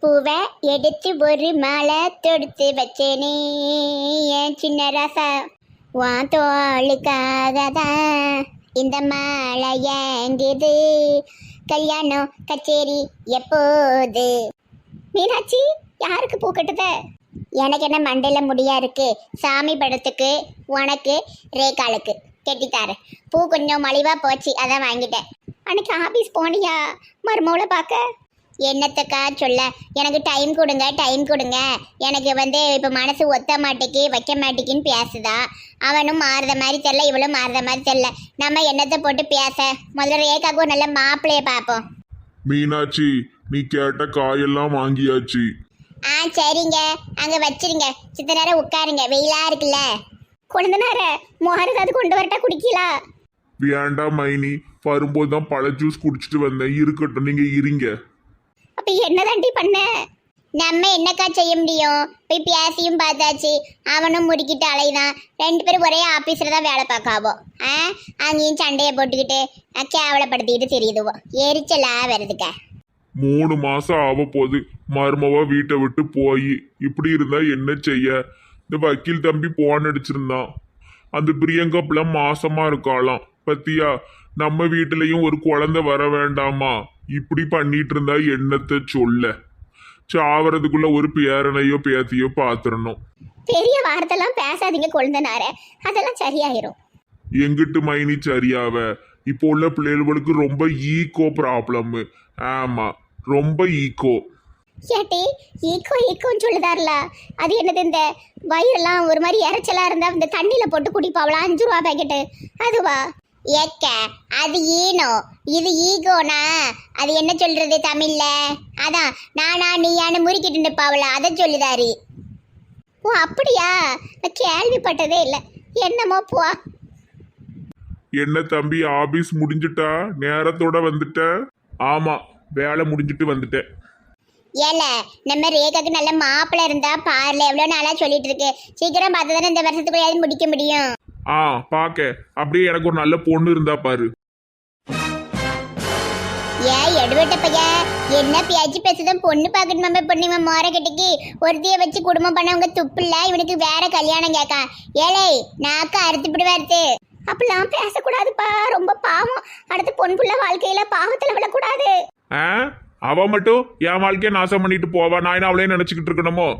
பூவை எடுத்து ஒரு மாலை தொடுத்து வச்சேனே என் சின்ன ராசா, உன் தோளுக்காக தான் இந்த மாலை ஏங்குது, கல்யாணம் கச்சேரி எப்போது? மீனாட்சி, யாருக்கு பூ கட்டுத? எனக்கு என்ன மண்டையில முடியா இருக்கு? சாமி படத்துக்கு, உனக்கு, ரேகாலுக்கு கெட்டித்தாரு. பூ கொஞ்சம் மலிவா போச்சு, அதான் வாங்கிட்டேன். அன்னைக்கு ஆபீஸ் போனியா மருமவளை பார்க்க? என்னத்துக்கா சொல்ல, எனக்கு டைம் கொடுங்க டைம் கொடுங்க, எனக்கு இப்போ மனசு ஒத்த மாட்டேக்கு வைக்க மாட்டேக்குன்னு பேசுதா. அவனும் மாறுத மாதிரி தெரில, இவளும் மாறுத மாதிரி தெரில. நம்ம என்னத்தை போட்டு பேச? முதல்ல ரேகாவுக்கு ஒரு நல்ல மாப்பிள்ளைய பார்ப்போம். மீனாட்சி, நீ கேட்ட காயெல்லாம் வாங்கியாச்சு. சரிங்க, அங்கே வச்சிருங்க. சித்த நேரம் உட்காருங்க, வெயிலா இருக்குல்ல. கொழுந்தனார மோர் ஏதாவது கொண்டு வரட்டா, குடிக்கலாம்? வேண்டாம் மைனி, வரும்போது தான் பழ ஜூஸ் குடிச்சிட்டு வந்தேன். இருக்கட்டும், நீங்க இருங்க. அப்ப என்னதாண்டி பண்ண? நம்ம என்னக்கா செய்ய முடியும்? போய் பேசியும் பார்த்தாச்சு, அவனும் முறுக்கிட்டு அலைதான். 2 பேரும் ஒரே ஆபீஸ்ல தான் வேலை பார்க்காவோ. அங்கேயும் சண்டையை போட்டுக்கிட்டு கேவலப்படுத்திக்கிட்டு தெரியுதுவோ. எரிச்சலா வருதுக்க. 3 மாசம் ஆக போகுது மருமவா வீட்டை விட்டு போய். இப்படி இருந்தா என்ன செய்ய? இந்த வக்கீல் தம்பி போன் அடிச்சிருந்தான். அந்த பிரியங்கா பிள்ளை மாசமா இருக்காளாம். பத்தியா, நம்ம வீட்டுலயும் ஒரு குழந்தை வர வேண்டாமா? இப்படி பண்ணிட்டு இருந்தா என்னத்தை சொல்ல? சாவறதுக்குள்ள ஒரு பேரனையோ பேத்தியோ பாத்துறணும். பெரிய வார்த்தைலாம் பேசாதீங்க கொழுந்தனார, அதெல்லாம் சரியாயிரும். எங்கிட்டு மைனி சரியாவ? இப்போ உள்ள பிள்ளைகளுக்கு ரொம்ப ஈகோ ப்ராப்ளம். ஆமா, ரொம்ப ஈகோ. ஏட்டி, ஈக்கோன்னு சொல்லுதாருல, அது என்னது? இந்த வயிறெல்லாம் ஒரு மாதிரி இறைச்சலா இருந்தா இந்த தண்ணியில போட்டு குடிப்பாவளா, 5 ரூபா பேக்கெட்டு, அதுவா? ஏக்க, அது ஈனோ, இது ஈகோனா? அது என்ன சொல்றது தமிழ்ல? அதான் நானா நீயானு முறுக்கிட்டு நிப்பாவளா, அதை சொல்லுதாரு. ஓ அப்படியா? நான் கேள்விப்பட்டதே இல்லை. என்னமோ போ. என்ன தம்பி, ஆபீஸ் முடிஞ்சிட்டா? நேரத்தோட வந்துட்ட? ஆமா, வேலை முடிஞ்சிட்டு வந்துட்டேன். ஏல, நம்ம ரேகாக்கு நல்ல மாப்பிள்ளை இருந்தா பாருல, எவ்வளோ நாளா சொல்லிட்டு இருக்கு. சீக்கிரம் பார்த்து தானே இந்த வருஷத்துக்குள்ளேயாவது முடிக்க முடியும். பாக்க அப்படியே எனக்கு ஒரு நல்ல பொண்ணு இருந்தா பாரு. எடுவட்ட பையா, என்ன பேச்சு பேசுதான்? பொண்ணு பார்க்கணுமா? பொண்ணு இவன் மோர கட்டிக்கு ஒருத்தைய வச்சு குடும்பம் பண்ணவங்க துப்புல, இவனுக்கு வேற கல்யாணம் கேட்கா. ஏழை நாக்க அறுத்துப்பிடு வருது. அப்படிலாம் பேசக்கூடாதுப்பா, ரொம்ப பாவம். அடுத்து பொன் புள்ள வாழ்க்கையில பாவத்துல விழக்கூடாது. அவ மட்டும் என் வாழ்க்கைய நாசம் பண்ணிட்டு போவா, நான் என்ன அவளையும் நினைச்சுக்கிட்டு இருக்கணுமோ?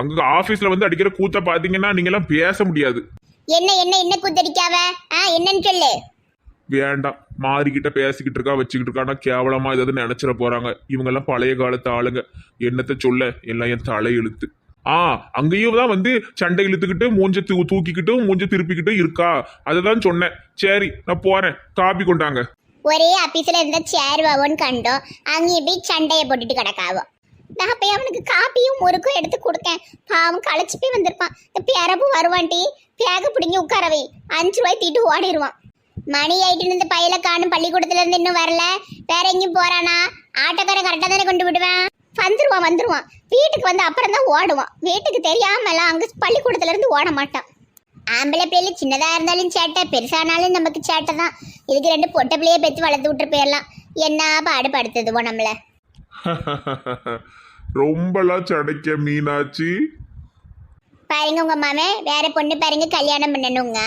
அங்க ஆபீஸ்ல வந்து அடிக்கிற கூத்த பாத்தீங்கன்னா நீங்க எல்லாம் பேச முடியாது. என்ன என்ன என்ன கூத்தடிக்காவ? என்னன்னு சொல்லு. வேண்டாம், மாறிக்கிட்ட பேசிக்கிட்டு இருக்கா, வச்சுக்கிட்டு இருக்கானா கேவலமா ஏதாவது நினைச்சிட போறாங்க. இவங்க எல்லாம் பழைய காலத்து ஆளுங்க. என்னத்த சொல்ல, எல்லாம் என் தலை எழுத்து. அங்கேயும் தான் வந்து சண்டை இழுத்துக்கிட்டு மூஞ்ச தூக்கிக்கிட்டு மூஞ்ச திருப்பிக்கிட்டு இருக்கா. அதுதான் சொன்னேன். சரி, நான் போறேன், காப்பி கொண்டாங்க. ஒரே ஆபீஸ்ல இருந்த சேர் வாவோன்னு கண்டோம், அங்கேயும் போய் சண்டையை போட்டுட்டு கிடக்காவோ. நான் போய் அவனுக்கு காப்பியும் முறுக்கும் எடுத்து கொடுக்கேன். பாவம் களைச்சு போய் வந்திருப்பான். இந்த பேரப்பு வருவான்டி, பேக பிடிங்கி உட்காரவை, 5 ரூபாய் தீட்டு ஓடிடுவான். மணி ஆயிட்டு இந்த பையில காணும், பள்ளிக்கூடத்துல இருந்து இன்னும் வரல. வேற எங்கேயும் போறானா? ஆட்டோக்காரன் கரெக்டா தானே கொண்டு விடுவேன். வந்துருவான். வீட்டுக்கு வந்து அப்புறம் தான் ஓடுவான். வீட்டுக்கு தெரியாமலாம் அங்க பள்ளிக்கூடத்துல இருந்து ஓட மாட்டான். ஆம்பளை பிள்ளைல சின்னதா இருந்தாலும் சேட்டை, பெருசானாலும் நமக்கு சேட்டை தான். இதுக்கு 2 பொட்டை பிள்ளைய பெற்று வளர்த்து விட்டு போயிடலாம். என்ன பாடுபடுத்துதுவோ நம்மள. ரொம்பலாம் சடைக்க மீனாட்சி. பாருங்க, உங்க மாமன் வேற பொண்ணு பாருங்க கல்யாணம் பண்ணணுங்க.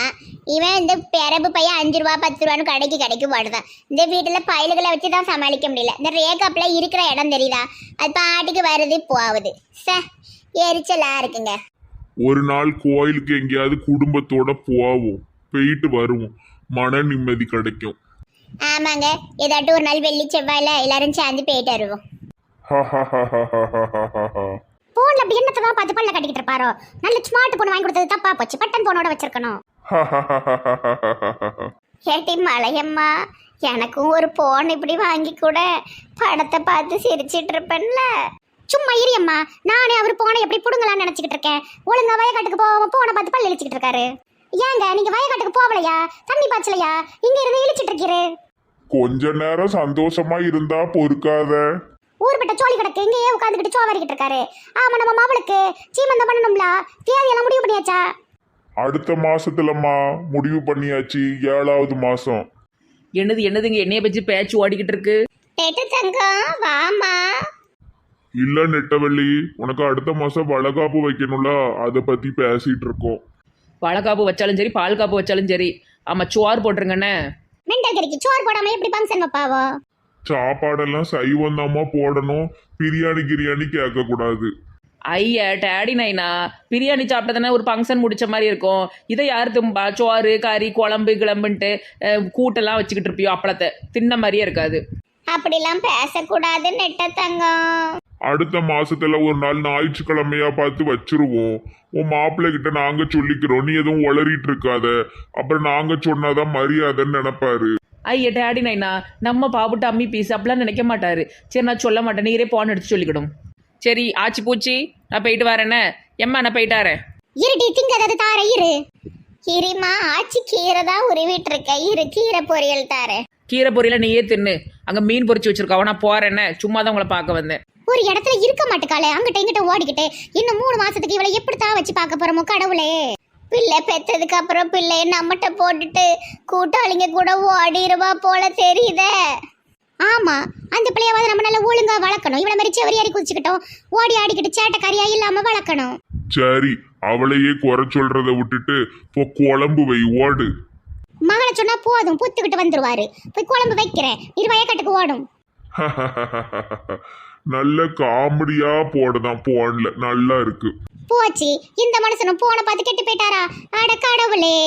இவன் இந்த பிறப்பு பையன் 5 ரூபா 10 ரூபான்னு கடைக்கு போடுதான். இந்த வீட்டுல பயில்களை வச்சுதான் சமாளிக்க முடியல. இந்த ரேகாப்ல இருக்கிற இடம் தெரியுதா? அது பாட்டுக்கு வருது போகுது. எரிச்சலா இருக்குங்க. ஒரு நாள் கோயிலுக்கு எங்கேயாவது குடும்பத்தோட போவோம், போயிட்டு வருவோம், மன நிம்மதி கிடைக்கும். ஆமாங்க, ஏதாட்டும் ஒரு நாள் வெள்ளி செவ்வாயில எல்லாரும் சேர்ந்து போயிட்டு வருவோம். போன்ல அப்படி என்னத்தான் பார்த்து பல்ல கட்டிக்கிட்டு இருப்பாரோ? நல்ல ஸ்மார்ட் போன் வாங்கி கொடுத்தது தப்பா போச்சு. பட்டன் போனோட வச்சிருக்கணும். கேட்டி மலையம்மா, எனக்கும் ஒரு போன் இப்படி வாங்கி கூட படத்தை பார்த்து சிரிச்சிட்டு இருப்பேன்ல. சும்மா இரியம்மா, நானே அவர் போனை எப்படி புடுங்கலான்னு நினைச்சுக்கிட்டு இருக்கேன். ஒழுங்கா வயக்காட்டுக்கு போனை பார்த்து பல்ல இழிச்சிட்டு இருக்காரு. ஏங்க நீங்க வயக்காட்டுக்கு போகலையா? தண்ணி பாய்ச்சலையா? இங்க இருந்து இழிச்சிட்டு இருக்கிறே. கொஞ்ச நேரம் சந்தோஷமா இருந்தா பொறுக்காத. ஊர்பட்ட சோழி கிடக்கு, இங்கேயே உட்காந்துக்கிட்டு சோவாரிக்கிட்டு இருக்காரு. ஆமா, நம்ம மாவளுக்கு சீமந்தம் பண்ணணும்ல. தேதியெல்லாம் முடிவு பண்ணியாச்சா? அடுத்த மாசத்துலம்மா முடிவு பண்ணியாச்சு, 7வது மாசம். என்னதுங்க என்னைய பற்றி பேச்சு ஓடிக்கிட்டு இருக்கு. தங்கம் வாமா. இல்ல நெட்டவள்ளி, உனக்கு அடுத்த மாசம் வளகாப்பு வைக்கணும்ல, அதை பத்தி பேசிட்டு இருக்கோம். வளக்காப்பு வச்சாலும் சரி பால் காப்பு வச்சாலும் சரி. ஆமாம் சோறு போட்டுருங்கண்ணே. மெண்டல் கறிக்கு சோறு போடாம எப்படி ஃபங்க்ஷன் வைப்பாவோ? சாப்பாடெல்லாம் சைவம் தாம்மா போடணும், பிரியாணி கிரியாணி கேட்க கூடாது. ஐயா டேடி நைனா பிரியாணி சாப்பிட்டதானே ஒரு ஃபங்க்ஷன் முடிச்ச மாதிரி இருக்கும். இதை யார் தும்பா? சோறு கறி குழம்பு கிளம்புன்ட்டு கூட்டெல்லாம் வச்சுக்கிட்டு இருப்பியோ, அப்பளத்தை தின்ன மாதிரியே இருக்காது. அப்படிலாம் பேசக்கூடாது நெட்ட தங்கம். அடுத்த மாசத்துல ஒரு நாள் ஞாயிற்றுக்கிழமையா பார்த்து வச்சிருவோம். உன் மாப்பிள்ளை கிட்ட நாங்க சொல்லிக்கிறோம், நீ எதுவும் உளறிட்டு இருக்காத. அப்புறம் நாங்க சொன்னாதான் மரியாதைன்னு நினைப்பாரு. ஐயா டேடி நைனா நம்ம பாப்புட்டு அம்மி பீஸ் அப்படிலாம் நினைக்க மாட்டாரு. சரி நான் சொல்ல மாட்டேன், நீரே போன் எடுத்து சொல்லிக்கிடும். சரி ஆச்சி பூச்சி நான் போயிட்டு வரேண்ணே. எம்மா நான் போயிட்டாரேன். இருடி திங்கறது தார இரு. இருமா, ஆச்சி கீரை தான் உருவிட்டு இருக்க. இரு கீரை பொரியல் தார. கீரை பொரியல நீயே தின்னு. அங்கே மீன் பொரிச்சு வச்சிருக்காவ, நான் போறேண்ணே. சும்மா தான் உங்களை பார்க்க வந்தேன். ஒரு இடத்துல இருக்க மாட்டுக்காளே, அங்கிட்ட இங்கிட்ட ஓடிக்கிட்டு. இன்னும் 3 மாசத்துக்கு இவளை எப்படித்தான் வச்சு பார்க்க போறோமோ கடவுளே. பிள்ளை பெத்ததுக்கு அப்புறம் பிள்ளைய நம்மகிட்ட போட்டுட்டு கூட்டாளிங்க கூட ஓடிடுவா போல தெரியுதே. ஆமா, அந்த பிள்ளையாவது நம்ம நல்லா ஒழுங்கா வளர்க்கணும். இவளை மாதிரி செவரியாரி குதிச்சுக்கிட்டோம் ஓடி ஆடிக்கிட்டு சேட்டைக்காரியா இல்லாம வளர்க்கணும். சரி, அவளையே குறை சொல்றத விட்டுட்டு இப்போ குழம்பு வை, ஓடு. மகளை சொன்னா போதும், புத்துக்கிட்டு வந்துருவாரு. போய் குழம்பு வைக்கிறேன், இது வயக்காட்டுக்கு ஓடும். நல்ல காமெடியா போடுதான் போன்ல, நல்லா இருக்கு. போச்சு, இந்த மனுஷனும் போன பார்த்து கெட்டு போயிட்டாரா? அட கடவுளே.